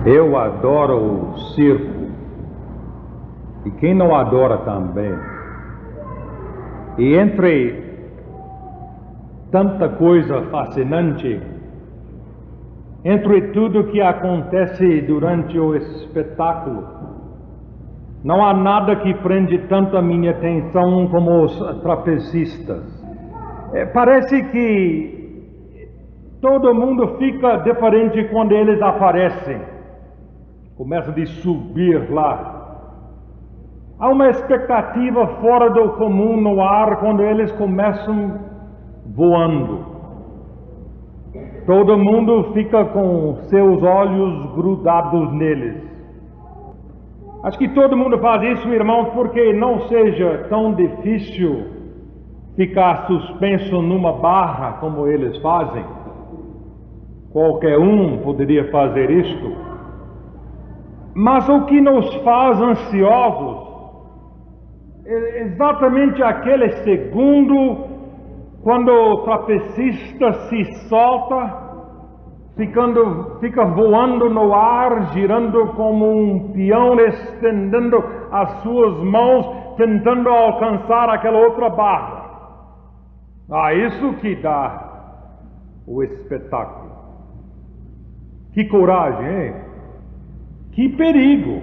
Eu adoro o circo, e quem não adora também. E entre tanta coisa fascinante, entre tudo que acontece durante o espetáculo, não há nada que prende tanto a minha atenção como os trapezistas. Parece que todo mundo fica diferente quando eles aparecem. Começa a subir lá. Há uma expectativa fora do comum no ar quando eles começam voando. Todo mundo fica com seus olhos grudados neles. Acho que todo mundo faz isso, irmãos, porque não seja tão difícil ficar suspenso numa barra como eles fazem. Qualquer um poderia fazer isto. Mas o que nos faz ansiosos é exatamente aquele segundo quando o trapezista se solta, fica voando no ar, girando como um peão, estendendo as suas mãos, tentando alcançar aquela outra barra. Isso que dá o espetáculo. Que coragem, hein? Que perigo!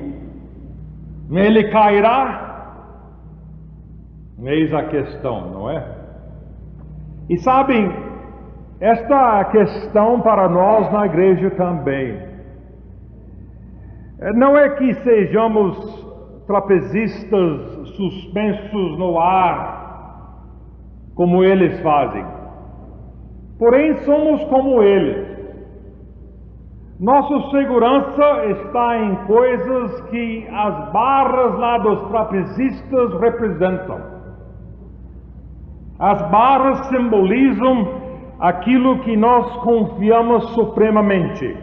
Ele cairá? Eis a questão, não é? E sabem, esta questão para nós na igreja também. Não é que sejamos trapezistas suspensos no ar, como eles fazem. Porém, somos como eles. Nossa segurança está em coisas que as barras lá dos trapezistas representam. As barras simbolizam aquilo que nós confiamos supremamente.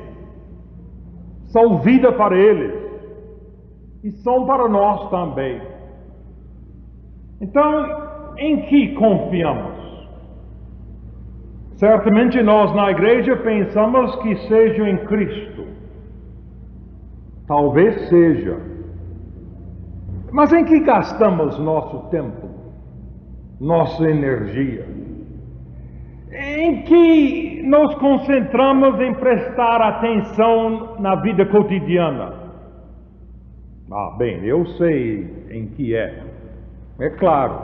São vida para eles e são para nós também. Então, em que confiamos? Certamente nós na igreja pensamos que seja em Cristo. Talvez seja. Mas em que gastamos nosso tempo, nossa energia? Em que nos concentramos em prestar atenção na vida cotidiana? Bem, eu sei em que é. É claro.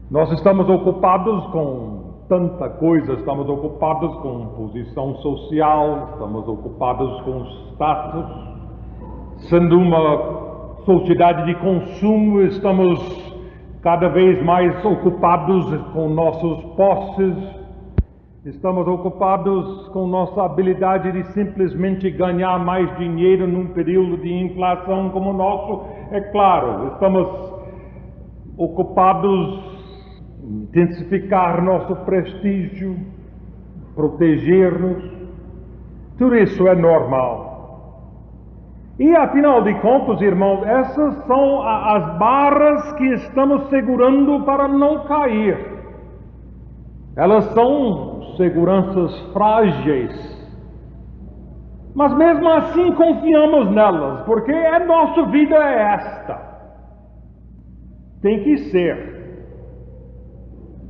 Nós estamos ocupados com tanta coisa, estamos ocupados com posição social, estamos ocupados com status. Sendo uma sociedade de consumo, estamos cada vez mais ocupados com nossas posses, estamos ocupados com nossa habilidade de simplesmente ganhar mais dinheiro num período de inflação como o nosso. É claro, estamos ocupados em intensificar nosso prestígio, proteger-nos. Tudo isso é normal. E afinal de contas, irmãos, essas são as barras que estamos segurando para não cair. Elas são seguranças frágeis. Mas mesmo assim confiamos nelas, porque a nossa vida é esta. Tem que ser.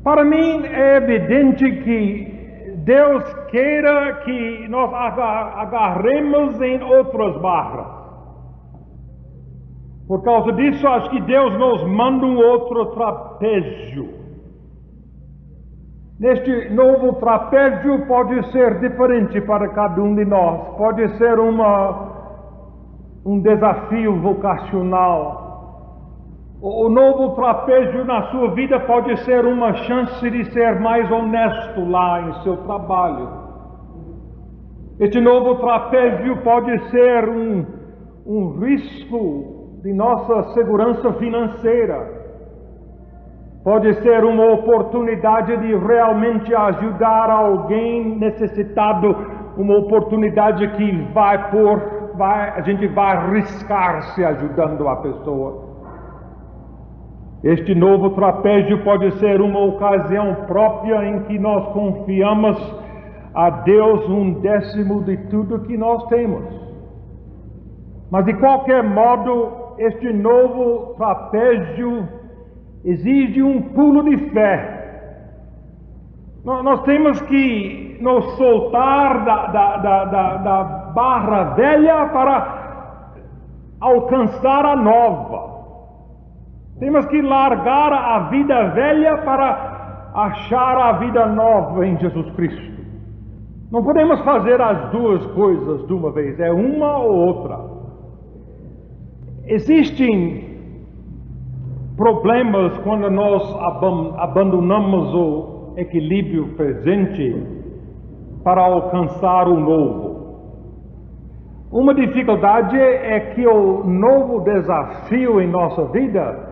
Para mim é evidente que Deus queira que nós agarremos em outras barras. Por causa disso, acho que Deus nos manda um outro trapézio. Neste novo trapézio pode ser diferente para cada um de nós. Pode ser um desafio vocacional. O novo trapézio na sua vida pode ser uma chance de ser mais honesto lá em seu trabalho. Este novo trapézio pode ser um risco de nossa segurança financeira. Pode ser uma oportunidade de realmente ajudar alguém necessitado, uma oportunidade que a gente vai arriscar-se ajudando a pessoa. Este novo trapézio pode ser uma ocasião própria em que nós confiamos a Deus 1/10 de tudo que nós temos. Mas de qualquer modo, este novo trapézio exige um pulo de fé. Nós temos que nos soltar da barra velha para alcançar a nova. Temos que largar a vida velha para achar a vida nova em Jesus Cristo. Não podemos fazer as duas coisas de uma vez, é uma ou outra. Existem problemas quando nós abandonamos o equilíbrio presente para alcançar o novo. Uma dificuldade é que o novo desafio em nossa vida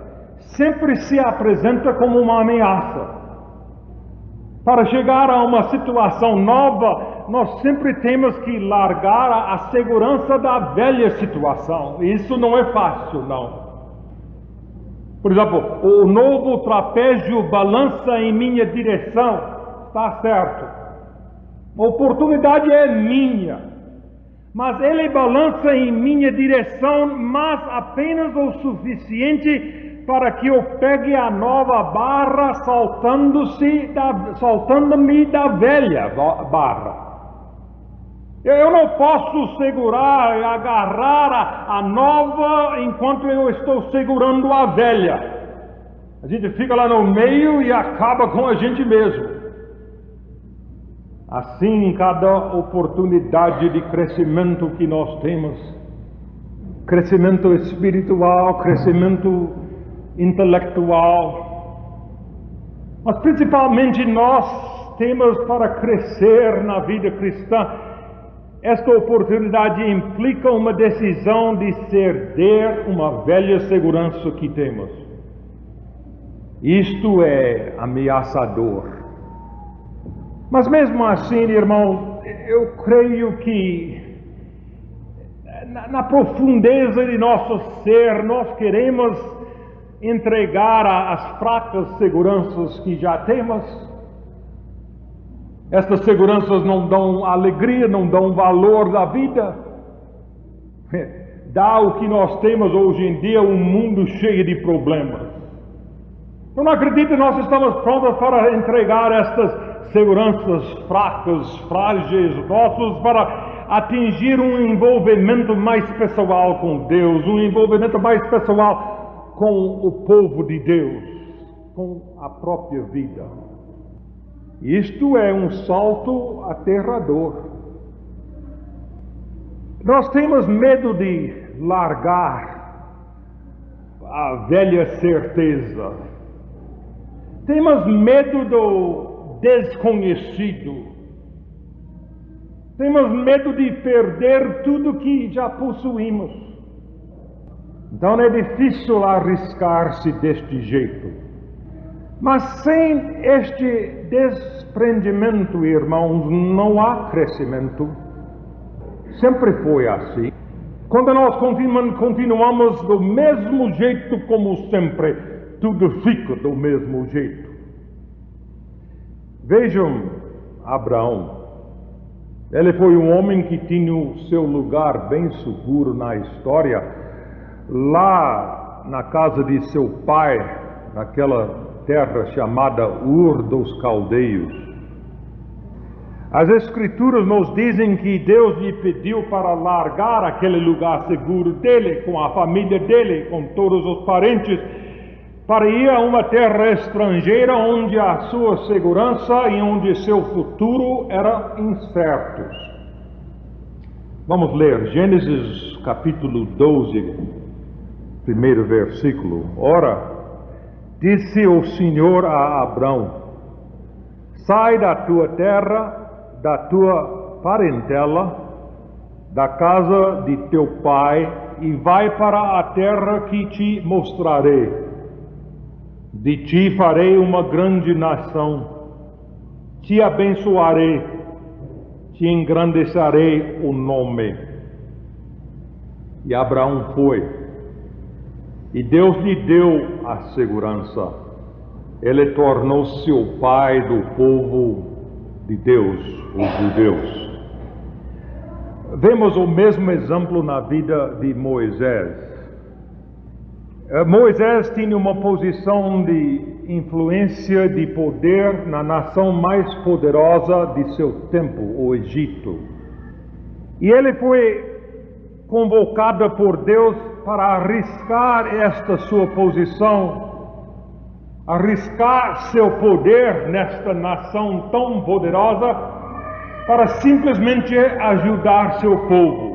sempre se apresenta como uma ameaça. Para chegar a uma situação nova, nós sempre temos que largar a segurança da velha situação. Isso não é fácil, não. Por exemplo, o novo trapézio balança em minha direção, está certo. A oportunidade é minha, mas ele balança em minha direção, mas apenas o suficiente para que eu pegue a nova barra saltando-me da velha barra. Eu não posso segurar e agarrar a nova enquanto eu estou segurando a velha. A gente fica lá no meio e acaba com a gente mesmo. Assim, em cada oportunidade de crescimento que nós temos, crescimento espiritual, crescimento intelectual, mas principalmente nós temos para crescer na vida cristã. Esta oportunidade implica uma decisão de ceder uma velha segurança que temos. Isto é ameaçador. Mas mesmo assim, irmãos, eu creio que na profundeza de nosso ser, nós queremos entregar as fracas seguranças que já temos. Estas seguranças não dão alegria, não dão valor da vida. Dá o que nós temos hoje em dia, um mundo cheio de problemas. Eu não acredito que nós estamos prontos para entregar estas seguranças fracas, frágeis, nossos, para atingir um envolvimento mais pessoal com Deus, um envolvimento mais pessoal com o povo de Deus, com a própria vida. Isto é um salto aterrador. Nós temos medo de largar a velha certeza. Temos medo do desconhecido. Temos medo de perder tudo que já possuímos. Então é difícil arriscar-se deste jeito. Mas sem este desprendimento, irmãos, não há crescimento. Sempre foi assim. Quando nós continuamos do mesmo jeito como sempre, tudo fica do mesmo jeito. Vejam Abraão. Ele foi um homem que tinha o seu lugar bem seguro na história, lá na casa de seu pai, naquela terra chamada Ur dos Caldeios. As Escrituras nos dizem que Deus lhe pediu para largar aquele lugar seguro dele, com a família dele, com todos os parentes, para ir a uma terra estrangeira onde a sua segurança e onde seu futuro eram incertos. Vamos ler Gênesis capítulo 12, primeiro versículo. Ora, disse o Senhor a Abrão: sai da tua terra, da tua parentela, da casa de teu pai, e vai para a terra que te mostrarei. De ti farei uma grande nação, te abençoarei, te engrandecerei o nome. E Abraão foi. E Deus lhe deu a segurança. Ele tornou-se o pai do povo de Deus, os judeus. Vemos o mesmo exemplo na vida de Moisés. Moisés tinha uma posição de influência, de poder na nação mais poderosa de seu tempo, o Egito. E ele foi convocado por Deus para arriscar esta sua posição, arriscar seu poder nesta nação tão poderosa, para simplesmente ajudar seu povo.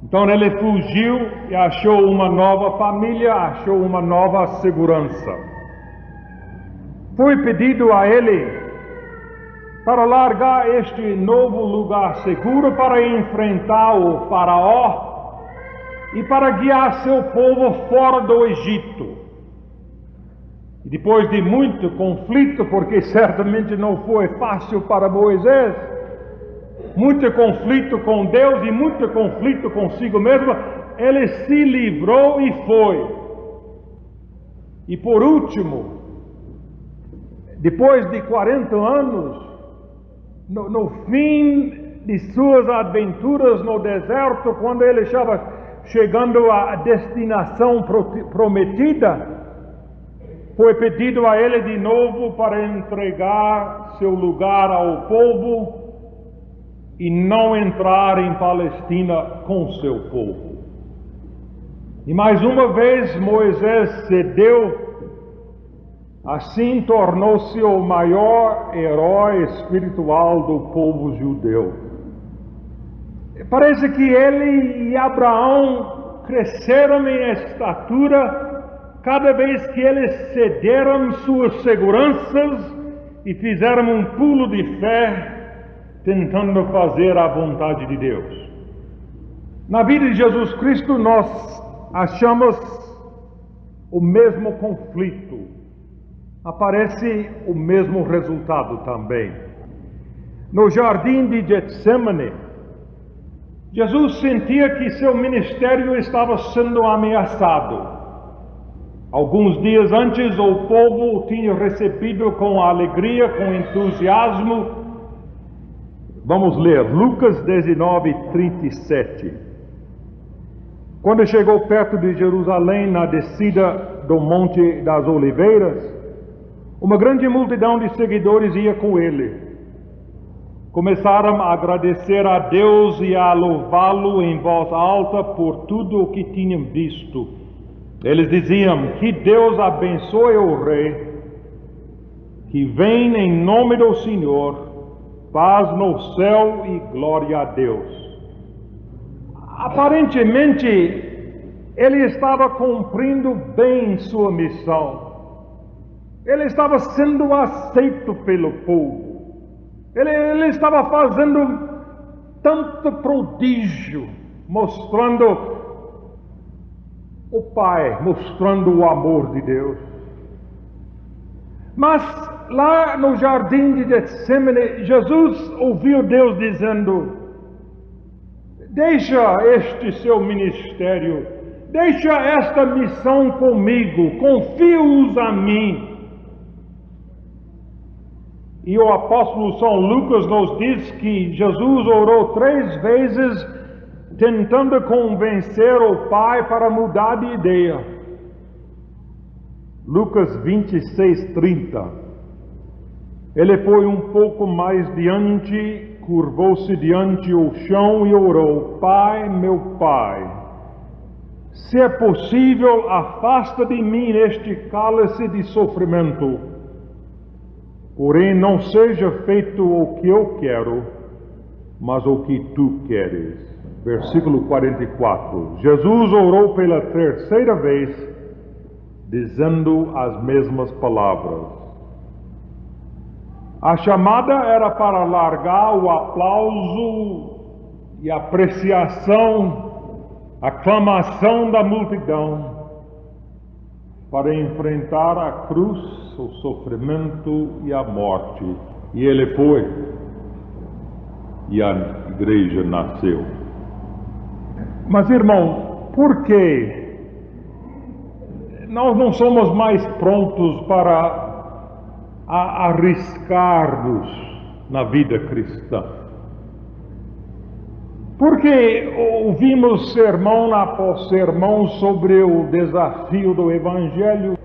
Então ele fugiu e achou uma nova família, achou uma nova segurança. Foi pedido a ele para largar este novo lugar seguro para enfrentar o faraó e para guiar seu povo fora do Egito. E depois de muito conflito, porque certamente não foi fácil para Moisés, muito conflito com Deus e muito conflito consigo mesmo, ele se livrou e foi. E por último, depois de 40 anos, no fim de suas aventuras no deserto, quando ele estava chegando à destinação prometida, foi pedido a ele de novo para entregar seu lugar ao povo e não entrar em Palestina com seu povo. E mais uma vez Moisés cedeu, assim tornou-se o maior herói espiritual do povo judeu. Parece que ele e Abraão cresceram em estatura cada vez que eles cederam suas seguranças e fizeram um pulo de fé, tentando fazer a vontade de Deus. Na vida de Jesus Cristo nós achamos o mesmo conflito, aparece o mesmo resultado também. No jardim de Getsemane, Jesus sentia que seu ministério estava sendo ameaçado. Alguns dias antes, o povo o tinha recebido com alegria, com entusiasmo. Vamos ler Lucas 19:37. Quando chegou perto de Jerusalém, na descida do Monte das Oliveiras, uma grande multidão de seguidores ia com ele. Começaram a agradecer a Deus e a louvá-lo em voz alta por tudo o que tinham visto. Eles diziam: que Deus abençoe o Rei, que vem em nome do Senhor, paz no céu e glória a Deus. Aparentemente, ele estava cumprindo bem sua missão. Ele estava sendo aceito pelo povo. Ele estava fazendo tanto prodígio, mostrando o Pai, mostrando o amor de Deus. Mas lá no jardim de Getsemane, Jesus ouviu Deus dizendo: deixa este seu ministério, deixa esta missão comigo, confia-os a mim. E o apóstolo São Lucas nos diz que Jesus orou 3 vezes tentando convencer o Pai para mudar de ideia. Lucas 26:30. Ele foi um pouco mais diante, curvou-se diante o chão e orou: Pai, meu Pai, se é possível, afasta de mim este cálice de sofrimento. Porém, não seja feito o que eu quero, mas o que tu queres. Versículo 44. Jesus orou pela 3ª vez, dizendo as mesmas palavras. A chamada era para largar o aplauso e apreciação, aclamação da multidão, para enfrentar a cruz, o sofrimento e a morte. E ele foi, e a igreja nasceu. Mas, irmão, por que nós não somos mais prontos para arriscar-nos na vida cristã? Porque ouvimos sermão após sermão sobre o desafio do Evangelho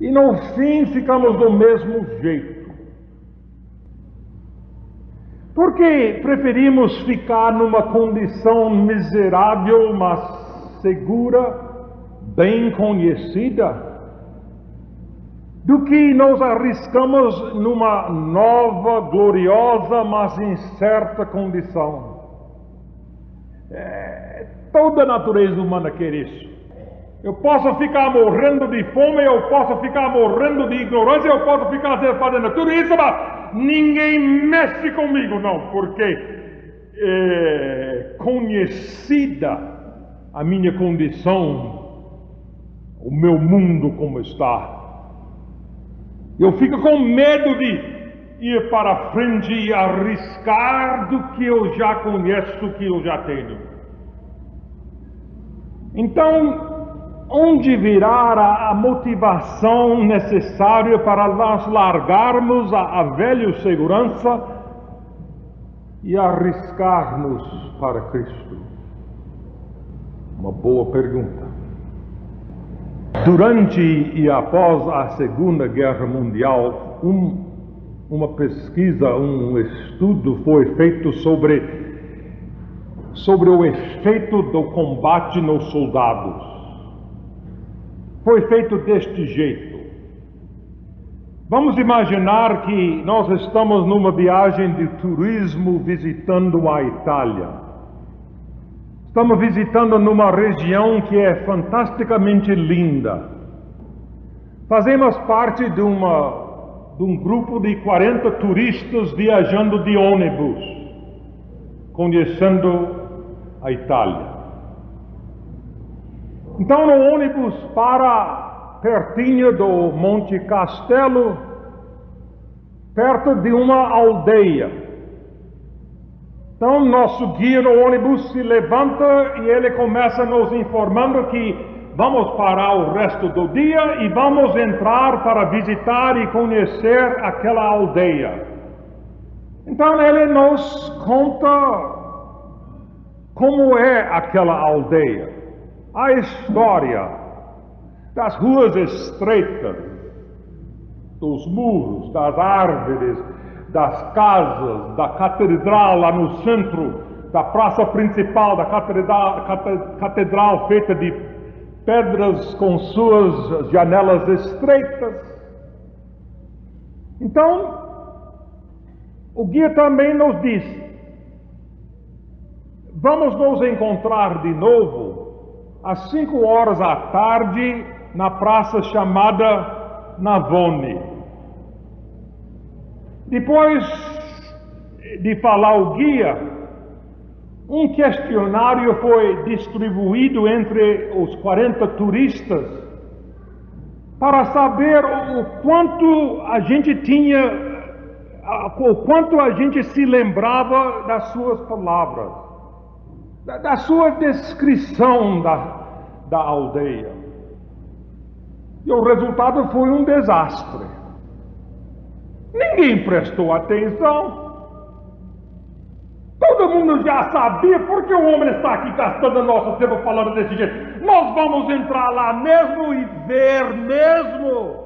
e no fim ficamos do mesmo jeito. Porque preferimos ficar numa condição miserável, mas segura, bem conhecida, do que nos arriscamos numa nova, gloriosa, mas incerta condição. Toda a natureza humana quer isso. Eu posso ficar morrendo de fome, eu posso ficar morrendo de ignorância, eu posso ficar fazendo tudo isso, mas ninguém mexe comigo, não, porque é conhecida a minha condição, o meu mundo como está. Eu fico com medo de ir para frente e arriscar do que eu já conheço, do que eu já tenho. Então, onde virá a motivação necessária para nós largarmos a velha segurança e arriscar-nos para Cristo? Uma boa pergunta. Durante e após a Segunda Guerra Mundial, uma pesquisa, um estudo foi feito sobre o efeito do combate nos soldados. Foi feito deste jeito. Vamos imaginar que nós estamos numa viagem de turismo visitando a Itália. Estamos visitando numa região que é fantasticamente linda. Fazemos parte de um grupo de 40 turistas viajando de ônibus, conhecendo a Itália. Então no ônibus para pertinho do Monte Castelo, perto de uma aldeia. Então nosso guia no ônibus se levanta e ele começa nos informando que vamos parar o resto do dia e vamos entrar para visitar e conhecer aquela aldeia. Então ele nos conta como é aquela aldeia, a história das ruas estreitas, dos muros, das árvores, das casas, da catedral lá no centro, da praça principal, da catedral feita de pedras com suas janelas estreitas. Então, o guia também nos diz: vamos nos encontrar de novo às 5 horas da tarde na praça chamada Navone. Depois de falar o guia, um questionário foi distribuído entre os 40 turistas para saber o quanto a gente se lembrava das suas palavras, da sua descrição da aldeia. E o resultado foi um desastre. Ninguém prestou atenção. Todo mundo já sabia porque o homem está aqui gastando nosso tempo falando desse jeito. Nós vamos entrar lá mesmo e ver mesmo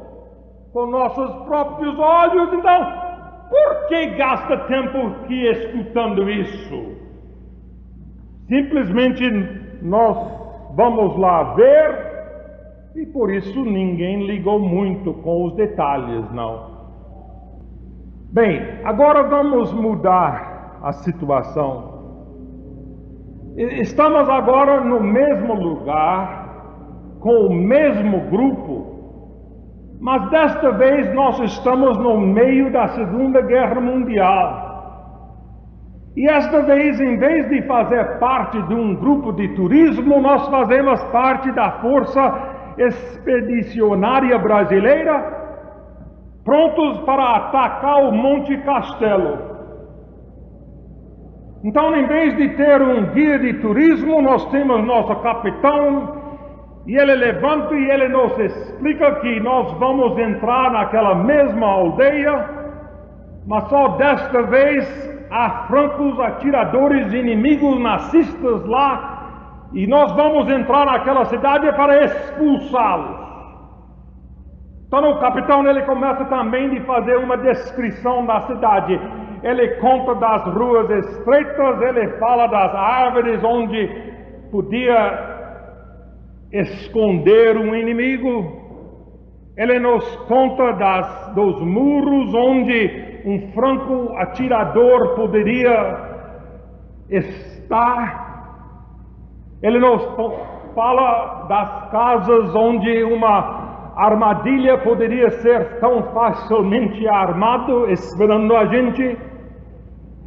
com nossos próprios olhos. Então, por que gasta tempo aqui escutando isso? Simplesmente nós vamos lá ver e por isso ninguém ligou muito com os detalhes, não. Bem, agora vamos mudar a situação. Estamos agora no mesmo lugar, com o mesmo grupo, mas desta vez nós estamos no meio da Segunda Guerra Mundial. E esta vez, em vez de fazer parte de um grupo de turismo, nós fazemos parte da Força Expedicionária Brasileira, prontos para atacar o Monte Castelo. Então, em vez de ter um guia de turismo, nós temos nosso capitão, e ele levanta e ele nos explica que nós vamos entrar naquela mesma aldeia, mas só desta vez há francos atiradores inimigos nazistas lá, e nós vamos entrar naquela cidade para expulsá-los. Então o capitão ele começa também a fazer uma descrição da cidade. Ele conta das ruas estreitas, ele fala das árvores onde podia esconder um inimigo. Ele nos conta dos muros onde um franco atirador poderia estar. Ele nos fala das casas onde uma armadilha poderia ser tão facilmente armado, esperando a gente.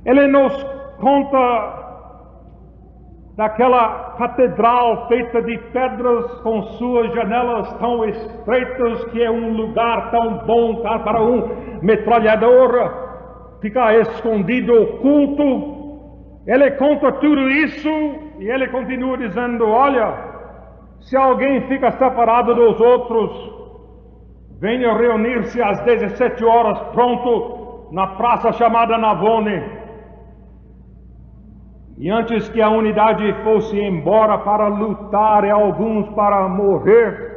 Ele nos conta daquela catedral feita de pedras com suas janelas tão estreitas, que é um lugar tão bom para um metralhador ficar escondido, oculto. Ele conta tudo isso e ele continua dizendo: olha, se alguém fica separado dos outros, venha reunir-se às 17 horas, pronto, na praça chamada Navone. E antes que a unidade fosse embora para lutar e alguns para morrer,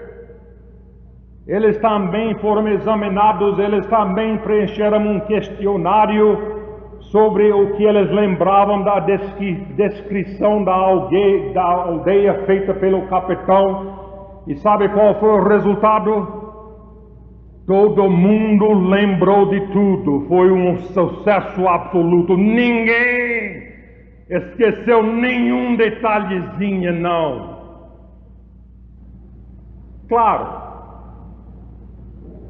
eles também foram examinados, eles também preencheram um questionário sobre o que eles lembravam da descrição da aldeia feita pelo capitão. E sabe qual foi o resultado? Todo mundo lembrou de tudo. Foi um sucesso absoluto. Ninguém esqueceu nenhum detalhezinho, não. Claro,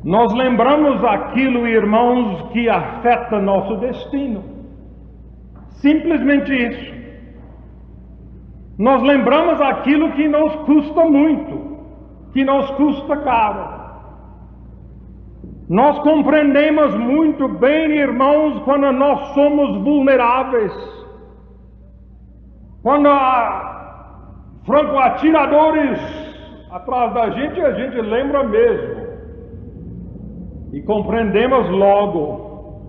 nós lembramos aquilo, irmãos, que afeta nosso destino. Simplesmente isso. Nós lembramos aquilo que nos custa muito, que nos custa caro. Nós compreendemos muito bem, irmãos, quando nós somos vulneráveis. Quando há franco-atiradores atrás da gente, a gente lembra mesmo. E compreendemos logo.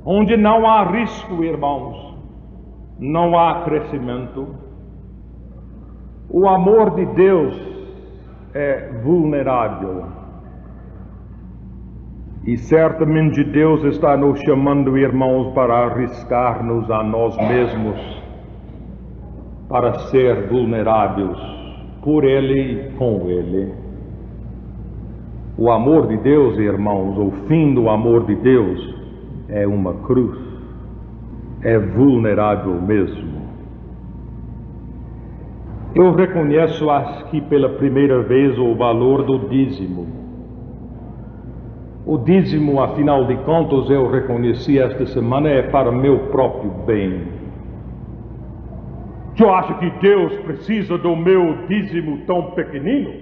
Onde não há risco, irmãos, não há crescimento. O amor de Deus é vulnerável. E certamente Deus está nos chamando, irmãos, para arriscar-nos a nós mesmos, para ser vulneráveis por Ele e com Ele. O amor de Deus, irmãos, o fim do amor de Deus é uma cruz, é vulnerável mesmo. Eu reconheço aqui pela primeira vez o valor do dízimo. O dízimo, afinal de contas, eu reconheci esta semana, é para meu próprio bem. Eu acho que Deus precisa do meu dízimo tão pequenino?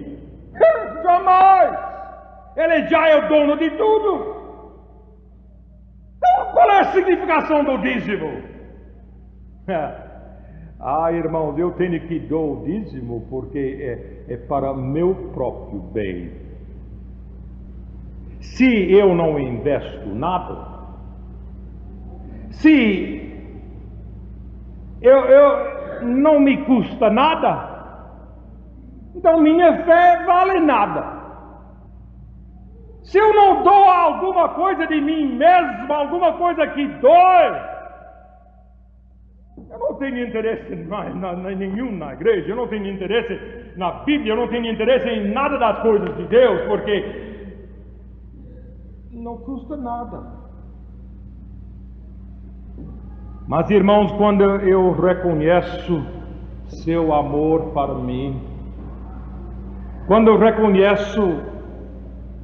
Jamais! Ele já é o dono de tudo. Então, qual é a significação do dízimo? Irmãos, eu tenho que dar o dízimo porque é para meu próprio bem. Se eu não investo nada, se eu não me custa nada, então minha fé vale nada. Se eu não dou alguma coisa de mim mesmo, alguma coisa que dói, eu não tenho interesse nenhum na igreja, eu não tenho interesse na Bíblia, eu não tenho interesse em nada das coisas de Deus, porque não custa nada. Mas, irmãos, quando eu reconheço seu amor para mim, quando eu reconheço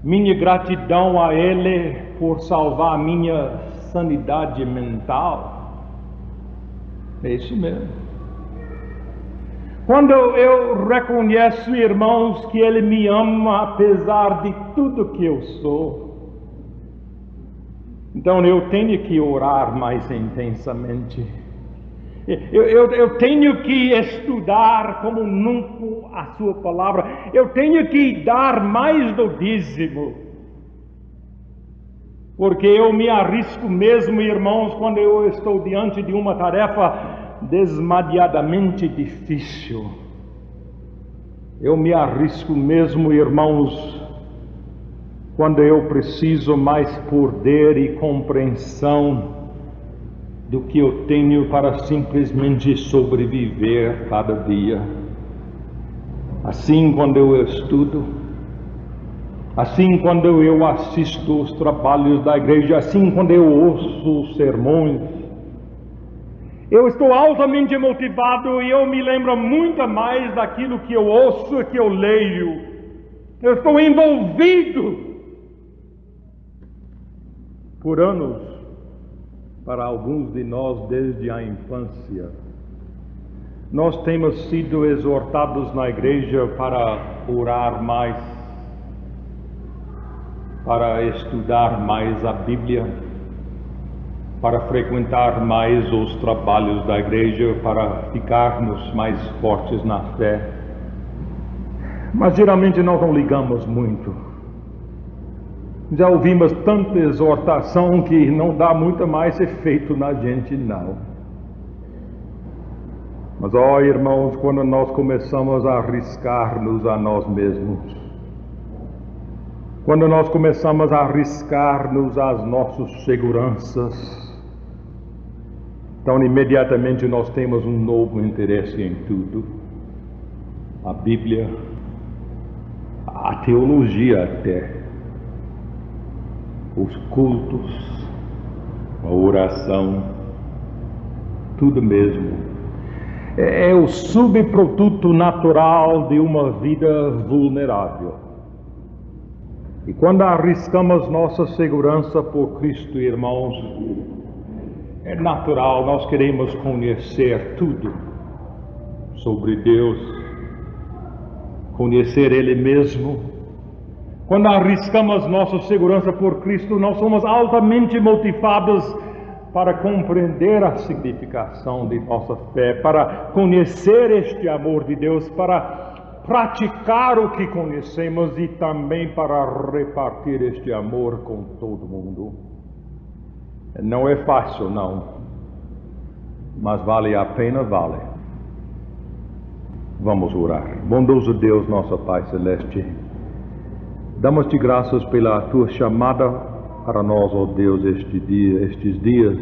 minha gratidão a Ele por salvar a minha sanidade mental, é isso mesmo. Quando eu reconheço, irmãos, que Ele me ama apesar de tudo que eu sou, então eu tenho que orar mais intensamente. Eu tenho que estudar como nunca a sua palavra. Eu tenho que dar mais do dízimo. Porque eu me arrisco mesmo, irmãos, quando eu estou diante de uma tarefa demasiadamente difícil. Eu me arrisco mesmo, irmãos, quando eu preciso mais poder e compreensão do que eu tenho para simplesmente sobreviver cada dia. Assim, quando eu estudo, assim, quando eu assisto os trabalhos da igreja, assim, quando eu ouço os sermões, eu estou altamente motivado e eu me lembro muito mais daquilo que eu ouço e que eu leio. Eu estou envolvido. Por anos, para alguns de nós desde a infância, nós temos sido exortados na igreja para orar mais, para estudar mais a Bíblia, para frequentar mais os trabalhos da igreja, para ficarmos mais fortes na fé. Mas geralmente nós não ligamos muito. Já ouvimos tanta exortação que não dá muito mais efeito na gente, não. Mas, irmãos, quando nós começamos a arriscar-nos a nós mesmos, quando nós começamos a arriscar-nos às nossas seguranças, então imediatamente nós temos um novo interesse em tudo. A Bíblia, a teologia até, os cultos, a oração, tudo mesmo. É o subproduto natural de uma vida vulnerável. E quando arriscamos nossa segurança por Cristo, irmãos, é natural, nós queremos conhecer tudo sobre Deus, conhecer Ele mesmo. Quando arriscamos nossa segurança por Cristo, nós somos altamente motivados para compreender a significação de nossa fé, para conhecer este amor de Deus, para praticar o que conhecemos e também para repartir este amor com todo mundo. Não é fácil, não, mas vale a pena, vale. Vamos orar. Bondoso Deus, nosso Pai Celeste, damos-te graças pela tua chamada para nós, ó Deus, estes dias,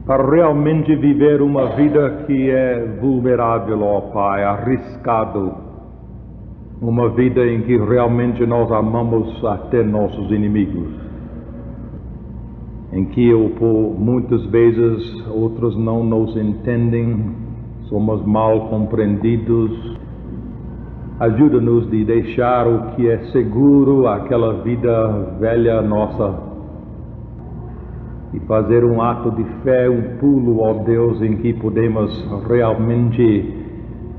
para realmente viver uma vida que é vulnerável, ó Pai, arriscado, uma vida em que realmente nós amamos até nossos inimigos, em que por muitas vezes outros não nos entendem, somos mal compreendidos. Ajuda-nos de deixar o que é seguro, aquela vida velha nossa, e fazer um ato de fé, um pulo, ó Deus, em que podemos realmente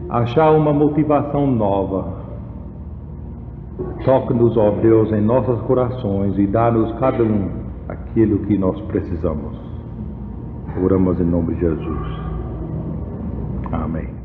achar uma motivação nova. Toque-nos, ó Deus, em nossos corações e dá-nos cada um aquilo que nós precisamos. Oramos em nome de Jesus. Amém.